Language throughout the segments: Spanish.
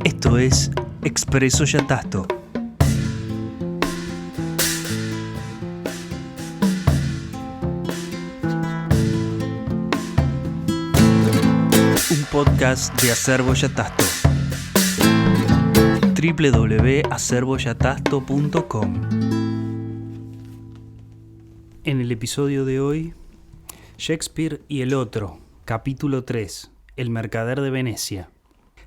Esto es Expreso Yatasto. Un podcast de Acervo Yatasto. www.acervoyatasto.com. En el episodio de hoy, Shakespeare y el otro, capítulo 3, El mercader de Venecia.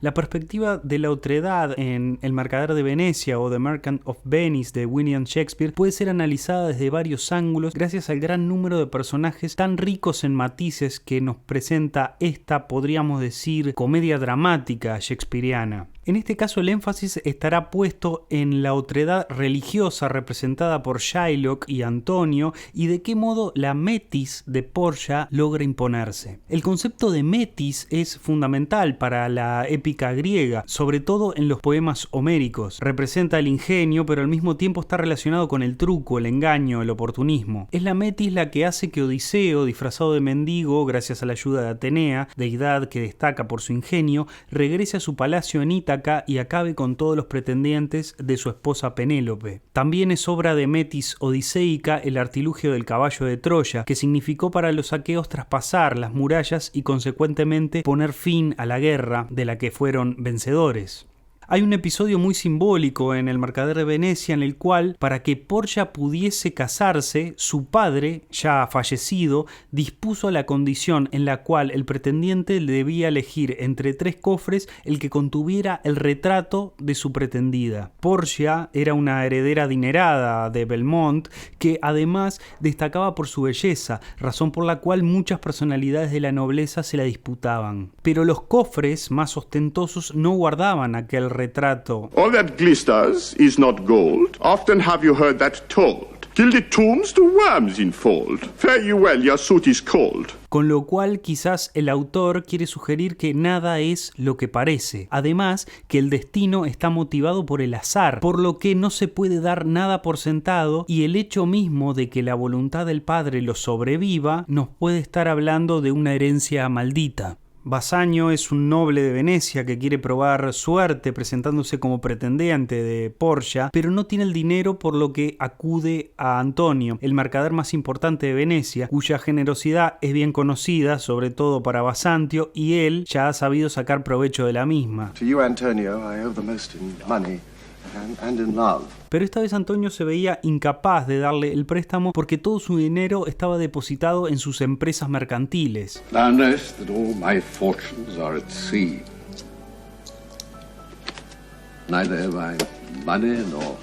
La perspectiva de la otredad en El mercader de Venecia o The Merchant of Venice de William Shakespeare puede ser analizada desde varios ángulos gracias al gran número de personajes tan ricos en matices que nos presenta esta, podríamos decir, comedia dramática shakespeariana. En este caso el énfasis estará puesto en la otredad religiosa representada por Shylock y Antonio y de qué modo la metis de Portia logra imponerse. El concepto de metis es fundamental para la épica griega, sobre todo en los poemas homéricos. Representa el ingenio, pero al mismo tiempo está relacionado con el truco, el engaño, el oportunismo. Es la metis la que hace que Odiseo, disfrazado de mendigo, gracias a la ayuda de Atenea, deidad que destaca por su ingenio, regrese a su palacio en Ítaca y acabe con todos los pretendientes de su esposa Penélope. También es obra de metis odiseica el artilugio del caballo de Troya, que significó para los aqueos traspasar las murallas y consecuentemente poner fin a la guerra de la que fueron vencedores. Hay un episodio muy simbólico en El mercader de Venecia en el cual, para que Portia pudiese casarse, su padre, ya fallecido, dispuso la condición en la cual el pretendiente debía elegir entre 3 cofres el que contuviera el retrato de su pretendida. Portia era una heredera adinerada de Belmont que además destacaba por su belleza, razón por la cual muchas personalidades de la nobleza se la disputaban. Pero los cofres más ostentosos no guardaban aquel retrato. All that glisters is not gold. Often have you heard that told. Gilded tombs to worms infold. Fare you well, your suit is cold. Con lo cual quizás el autor quiere sugerir que nada es lo que parece. Además, que el destino está motivado por el azar, por lo que no se puede dar nada por sentado y el hecho mismo de que la voluntad del padre lo sobreviva nos puede estar hablando de una herencia maldita. Bassanio es un noble de Venecia que quiere probar suerte presentándose como pretendiente de Portia, pero no tiene el dinero, por lo que acude a Antonio, el mercader más importante de Venecia, cuya generosidad es bien conocida, sobre todo para Basantio, y él ya ha sabido sacar provecho de la misma. To you, Antonio, I owe the most in money and in love. Pero esta vez Antonio se veía incapaz de darle el préstamo porque todo su dinero estaba depositado en sus empresas mercantiles. Thou knowest that all my fortunes are at sea. Neither have I money nor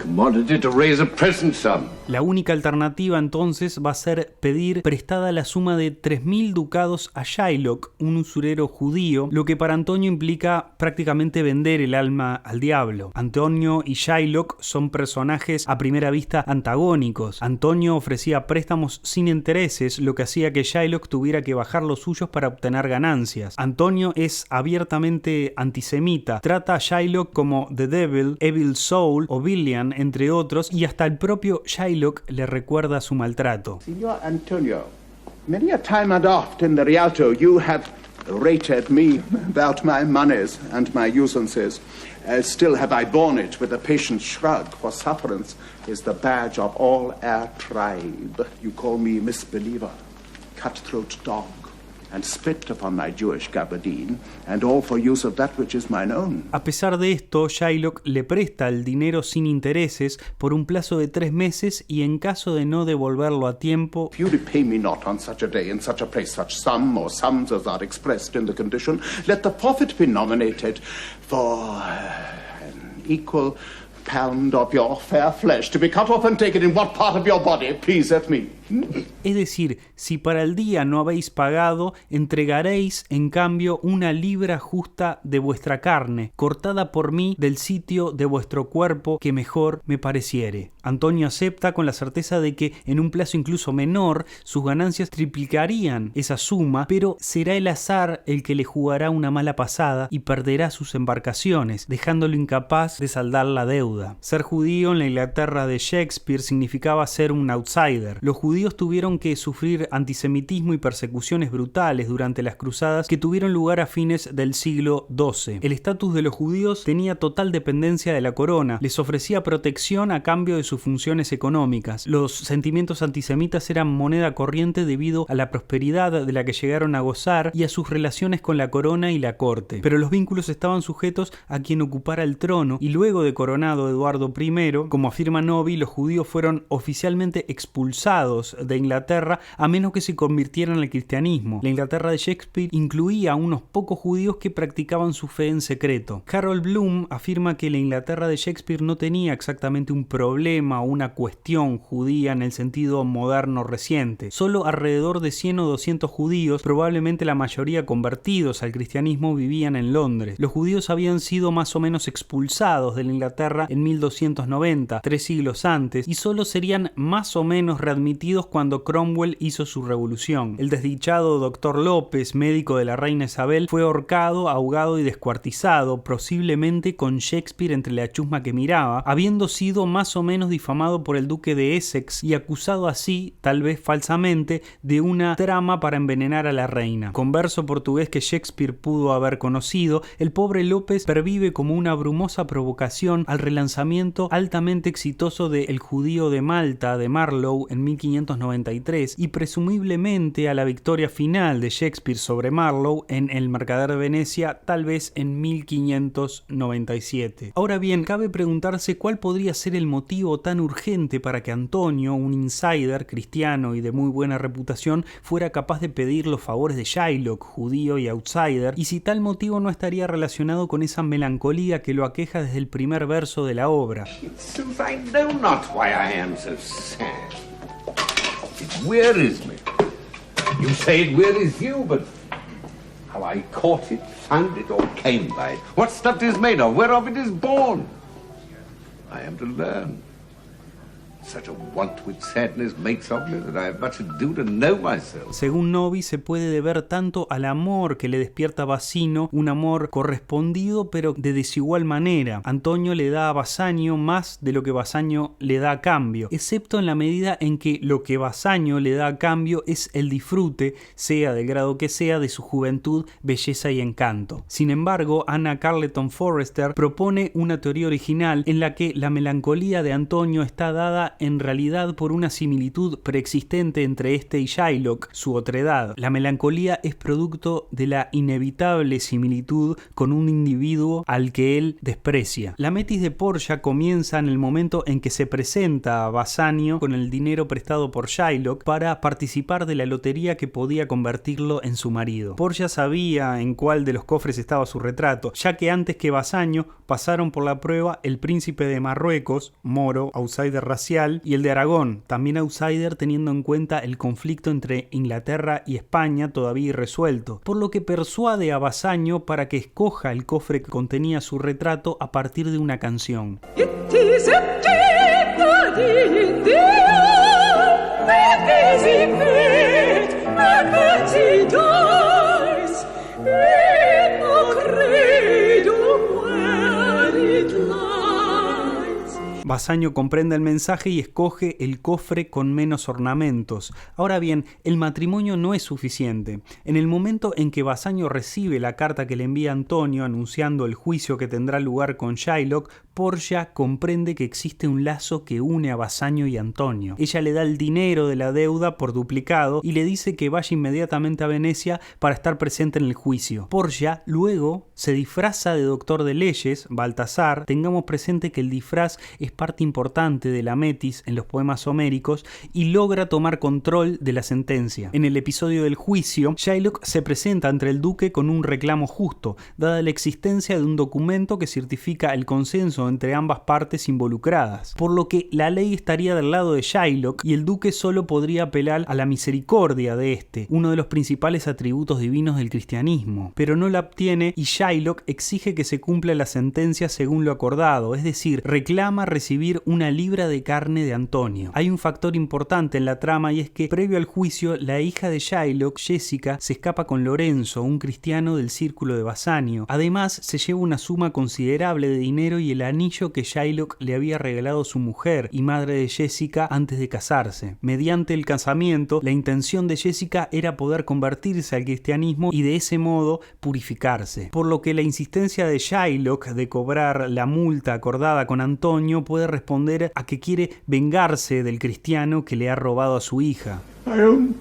commodity to raise a present sum. La única alternativa entonces va a ser pedir prestada la suma de 3.000 ducados a Shylock, un usurero judío, lo que para Antonio implica prácticamente vender el alma al diablo. Antonio y Shylock son personajes a primera vista antagónicos. Antonio ofrecía préstamos sin intereses, lo que hacía que Shylock tuviera que bajar los suyos para obtener ganancias. Antonio es abiertamente antisemita, trata a Shylock como The Devil, Evil Soul o Villain, entre otros, y hasta el propio Shylock le recuerda su maltrato. Signor Antonio, many a time and oft in the Rialto you have rated me about my monies and my usances. Still have I borne it with a patient shrug, for sufferance is the badge of all our tribe. You call me misbeliever, cutthroat dog, and spit upon my Jewish gabardine, and all for use of that which is mine own. A pesar de esto, Shylock le presta el dinero sin intereses por un plazo de 3 meses y en caso de no devolverlo a tiempo, If you repay me not on such a day, in such a place, such sum or sums as are expressed in the condition, let the forfeit be nominated for an equal pound of your fair flesh, to be cut off and taken in what part of your body pleaseth me. Es decir, si para el día no habéis pagado, entregaréis en cambio 1 libra justa de vuestra carne, cortada por mí del sitio de vuestro cuerpo que mejor me pareciere. Antonio acepta con la certeza de que en un plazo incluso menor sus ganancias triplicarían esa suma, pero será el azar el que le jugará una mala pasada y perderá sus embarcaciones, dejándolo incapaz de saldar la deuda. Ser judío en la Inglaterra de Shakespeare significaba ser un outsider. Los judíos judíos tuvieron que sufrir antisemitismo y persecuciones brutales durante las cruzadas que tuvieron lugar a fines del siglo XII. El estatus de los judíos tenía total dependencia de la corona, les ofrecía protección a cambio de sus funciones económicas. Los sentimientos antisemitas eran moneda corriente debido a la prosperidad de la que llegaron a gozar y a sus relaciones con la corona y la corte. Pero los vínculos estaban sujetos a quien ocupara el trono, y luego de coronado Eduardo I, como afirma Novi, los judíos fueron oficialmente expulsados de Inglaterra a menos que se convirtieran al cristianismo. La Inglaterra de Shakespeare incluía a unos pocos judíos que practicaban su fe en secreto. Harold Bloom afirma que la Inglaterra de Shakespeare no tenía exactamente un problema o una cuestión judía en el sentido moderno reciente. Solo alrededor de 100 o 200 judíos, probablemente la mayoría convertidos al cristianismo, vivían en Londres. Los judíos habían sido más o menos expulsados de la Inglaterra en 1290, 3 siglos antes, y solo serían más o menos readmitidos cuando Cromwell hizo su revolución. El desdichado Dr. López, médico de la reina Isabel, fue ahorcado, ahogado y descuartizado, posiblemente con Shakespeare entre la chusma que miraba, habiendo sido más o menos difamado por el duque de Essex y acusado así, tal vez falsamente, de una trama para envenenar a la reina. Con verso portugués que Shakespeare pudo haber conocido, el pobre López pervive como una brumosa provocación al relanzamiento altamente exitoso de El judío de Malta de Marlowe en 1593 y presumiblemente a la victoria final de Shakespeare sobre Marlowe en El mercader de Venecia, tal vez en 1597. Ahora bien, cabe preguntarse cuál podría ser el motivo tan urgente para que Antonio, un insider cristiano y de muy buena reputación, fuera capaz de pedir los favores de Shylock, judío y outsider, y si tal motivo no estaría relacionado con esa melancolía que lo aqueja desde el primer verso de la obra. Since I know not why I am so sad. It wearies me. You say it wearies you, but how I caught it, found it, or came by it, what stuff it is made of, whereof it is born, I am to learn. Such a want which sadness makes of me that I have much ado to know myself. Según Novi, se puede deber tanto al amor que le despierta Bassanio, un amor correspondido pero de desigual manera. Antonio le da a Bassanio más de lo que Bassanio le da a cambio, excepto en la medida en que lo que Bassanio le da a cambio es el disfrute, sea del grado que sea, de su juventud, belleza y encanto. Sin embargo, Anna Carleton Forrester propone una teoría original en la que la melancolía de Antonio está dada en realidad por una similitud preexistente entre este y Shylock, su otredad. La melancolía es producto de la inevitable similitud con un individuo al que él desprecia. La metis de Portia comienza en el momento en que se presenta a Bassanio con el dinero prestado por Shylock para participar de la lotería que podía convertirlo en su marido. Portia sabía en cuál de los cofres estaba su retrato, ya que antes que Bassanio pasaron por la prueba el príncipe de Marruecos, moro, outsider racial, y el de Aragón, también outsider teniendo en cuenta el conflicto entre Inglaterra y España todavía irresuelto, por lo que persuade a Bassanio para que escoja el cofre que contenía su retrato a partir de una canción. Bassanio comprende el mensaje y escoge el cofre con menos ornamentos. Ahora bien, el matrimonio no es suficiente. En el momento en que Bassanio recibe la carta que le envía Antonio anunciando el juicio que tendrá lugar con Shylock, Portia comprende que existe un lazo que une a Bassanio y Antonio. Ella le da el dinero de la deuda por duplicado y le dice que vaya inmediatamente a Venecia para estar presente en el juicio. Portia luego se disfraza de doctor de leyes, Baltasar. Tengamos presente que el disfraz es parte importante de la metis en los poemas homéricos y logra tomar control de la sentencia. En el episodio del juicio, Shylock se presenta ante el duque con un reclamo justo, dada la existencia de un documento que certifica el consenso entre ambas partes involucradas, por lo que la ley estaría del lado de Shylock y el duque solo podría apelar a la misericordia de este, uno de los principales atributos divinos del cristianismo, pero no la obtiene y Shylock exige que se cumpla la sentencia según lo acordado, es decir, reclama recibir una libra de carne de Antonio. Hay un factor importante en la trama y es que previo al juicio la hija de Shylock, Jessica, se escapa con Lorenzo, un cristiano del círculo de Bassanio. Además se lleva una suma considerable de dinero y el anillo que Shylock le había regalado su mujer y madre de Jessica antes de casarse. Mediante el casamiento, la intención de Jessica era poder convertirse al cristianismo y de ese modo purificarse, por lo que la insistencia de Shylock de cobrar la multa acordada con Antonio puede responder a que quiere vengarse del cristiano que le ha robado a su hija. My own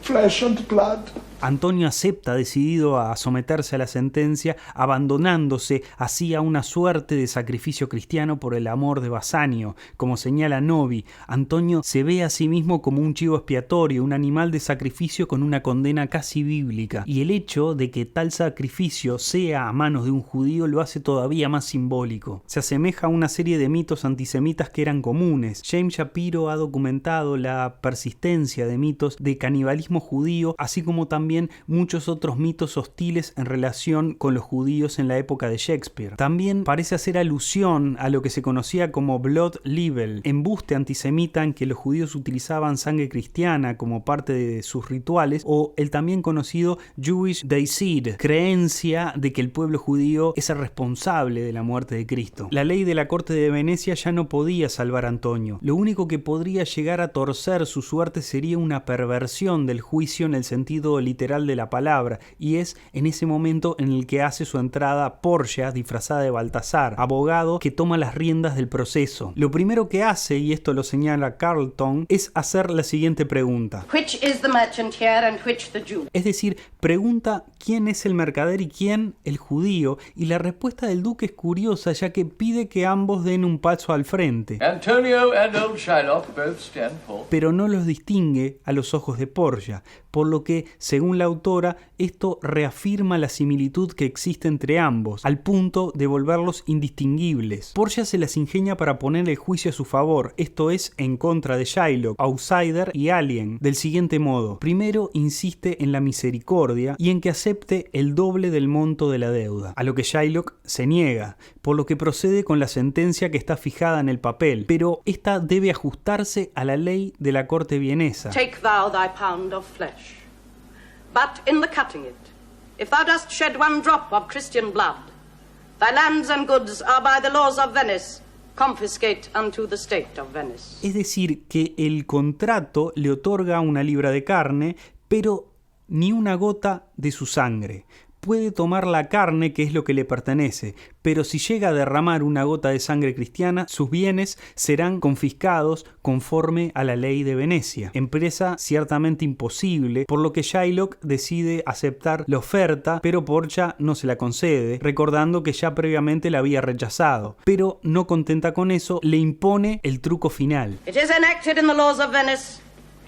flesh and blood. Antonio acepta decidido a someterse a la sentencia, abandonándose así a una suerte de sacrificio cristiano por el amor de Bassanio. Como señala Novi, Antonio se ve a sí mismo como un chivo expiatorio, un animal de sacrificio con una condena casi bíblica, y el hecho de que tal sacrificio sea a manos de un judío lo hace todavía más simbólico. Se asemeja a una serie de mitos antisemitas que eran comunes. James Shapiro ha documentado la persistencia de mitos de canibalismo judío, así como también muchos otros mitos hostiles en relación con los judíos en la época de Shakespeare. También parece hacer alusión a lo que se conocía como Blood Libel, embuste antisemita en que los judíos utilizaban sangre cristiana como parte de sus rituales, o el también conocido Jewish Deicide, creencia de que el pueblo judío es el responsable de la muerte de Cristo. La ley de la corte de Venecia ya no podía salvar a Antonio. Lo único que podría llegar a torcer su suerte sería una perversión del juicio en el sentido literal de la palabra, y es en ese momento en el que hace su entrada Portia disfrazada de Baltasar, abogado que toma las riendas del proceso. Lo primero que hace, y esto lo señala Carleton, es hacer la siguiente pregunta. Which is the merchant here and which the Jew? Es decir, pregunta quién es el mercader y quién el judío, y la respuesta del duque es curiosa, ya que pide que ambos den un paso al frente. Antonio and old Shylock both stand forth. Pero no los distingue a los ojos de Portia, por lo que, según la autora, esto reafirma la similitud que existe entre ambos, al punto de volverlos indistinguibles. Portia se las ingenia para poner el juicio a su favor, esto es, en contra de Shylock, outsider y alien, del siguiente modo. Primero, insiste en la misericordia y en que acepte el doble del monto de la deuda, a lo que Shylock se niega, por lo que procede con la sentencia que está fijada en el papel, pero esta debe ajustarse a la ley de la corte vienesa. Take thou thy pound of flesh. But in the cutting it, if thou dost shed one drop of Christian blood, thy lands and goods are by the laws of Venice confiscate unto the state of Venice. Es decir, que el contrato le otorga una libra de carne, pero ni una gota de su sangre. Puede tomar la carne, que es lo que le pertenece, pero si llega a derramar una gota de sangre cristiana, sus bienes serán confiscados conforme a la ley de Venecia. Empresa ciertamente imposible, por lo que Shylock decide aceptar la oferta, pero Portia no se la concede, recordando que ya previamente la había rechazado. Pero no contenta con eso, le impone el truco final. It is enacted in the laws of Venice,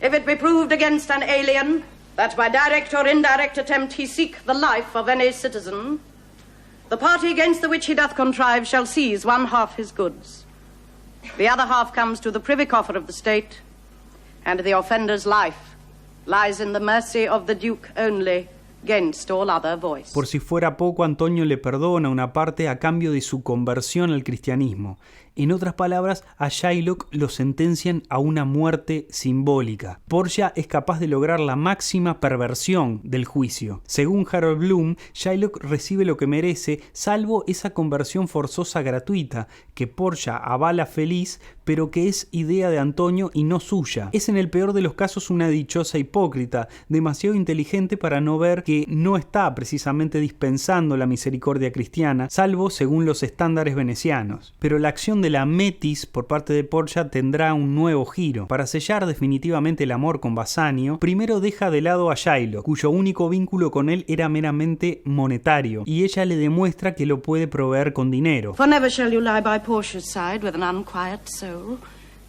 if it be proved against an alien, that by direct or indirect attempt he seek the life of any citizen, the party against the which he doth contrive shall seize one half his goods. The other half comes to the privy coffer of the state, and the offender's life lies in the mercy of the Duke only, against all other voice. Por si fuera poco, Antonio le perdona una parte a cambio de su conversión al cristianismo. En otras palabras, a Shylock lo sentencian a una muerte simbólica. Portia es capaz de lograr la máxima perversión del juicio. Según Harold Bloom, Shylock recibe lo que merece, salvo esa conversión forzosa gratuita, que Portia avala feliz, pero que es idea de Antonio y no suya. Es en el peor de los casos una dichosa hipócrita, demasiado inteligente para no ver que no está precisamente dispensando la misericordia cristiana, salvo según los estándares venecianos. Pero la acción de la metis por parte de Portia tendrá un nuevo giro. Para sellar definitivamente el amor con Bassanio, primero deja de lado a Shylock, cuyo único vínculo con él era meramente monetario, y ella le demuestra que lo puede proveer con dinero. For never shall you lie by Portia's side with an unquiet soul.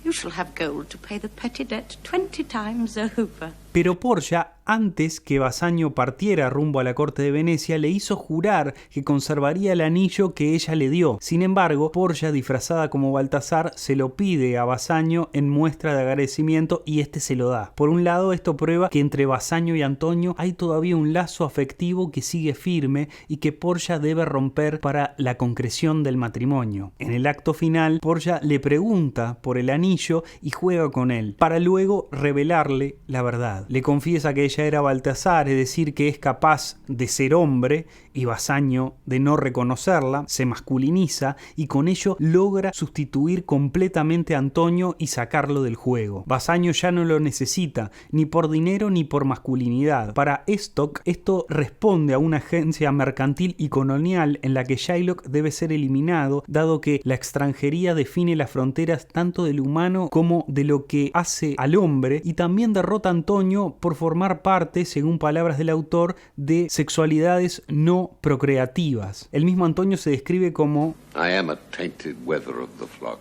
You shall have gold to pay the petty debt 20 times over. Pero Portia, antes que Bassanio partiera rumbo a la corte de Venecia, le hizo jurar que conservaría el anillo que ella le dio. Sin embargo, Portia, disfrazada como Baltasar, se lo pide a Bassanio en muestra de agradecimiento y este se lo da. Por un lado, esto prueba que entre Bassanio y Antonio hay todavía un lazo afectivo que sigue firme y que Portia debe romper para la concreción del matrimonio. En el acto final, Portia le pregunta por el anillo y juega con él, para luego revelarle la verdad. humanidad. Le confiesa que ella era Baltasar, es decir, que es capaz de ser hombre, y Basanio de no reconocerla, se masculiniza y con ello logra sustituir completamente a Antonio y sacarlo del juego. Basanio ya no lo necesita, ni por dinero ni por masculinidad. Para Stock, esto responde a una agencia mercantil y colonial en la que Shylock debe ser eliminado, dado que la extranjería define las fronteras tanto del humano como de lo que hace al hombre, y también derrota a Antonio por formar parte, según palabras del autor, de sexualidades no procreativas. El mismo Antonio se describe como I am a tainted wether of the flock.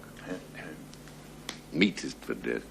Meat is for death.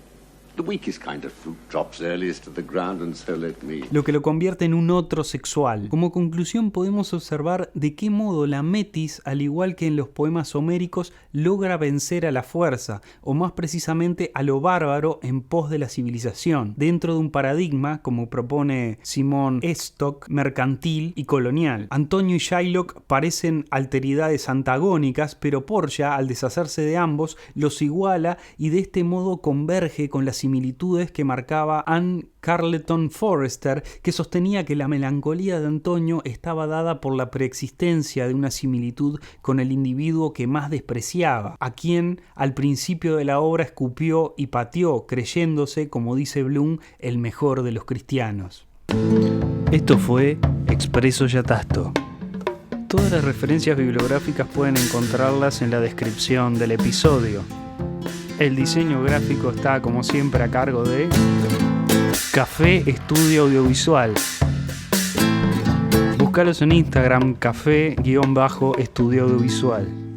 The weakest kind of fruit drops earliest to the ground, and so let me. Lo que lo convierte en un otro sexual. Como conclusión podemos observar de qué modo la metis, al igual que en los poemas homéricos, logra vencer a la fuerza, o más precisamente a lo bárbaro en pos de la civilización, dentro de un paradigma, como propone Simón Stock, mercantil y colonial. Antonio y Shylock parecen alteridades antagónicas, pero Portia, al deshacerse de ambos, los iguala y de este modo converge con las similitudes que marcaba Anne Carleton Forrester, que sostenía que la melancolía de Antonio estaba dada por la preexistencia de una similitud con el individuo que más despreciaba, a quien al principio de la obra escupió y pateó, creyéndose, como dice Bloom, el mejor de los cristianos. Esto fue Expreso Yatasto. Todas las referencias bibliográficas pueden encontrarlas en la descripción del episodio. El diseño gráfico está, como siempre, a cargo de Café Estudio Audiovisual. Búscalos en Instagram, café-estudio audiovisual.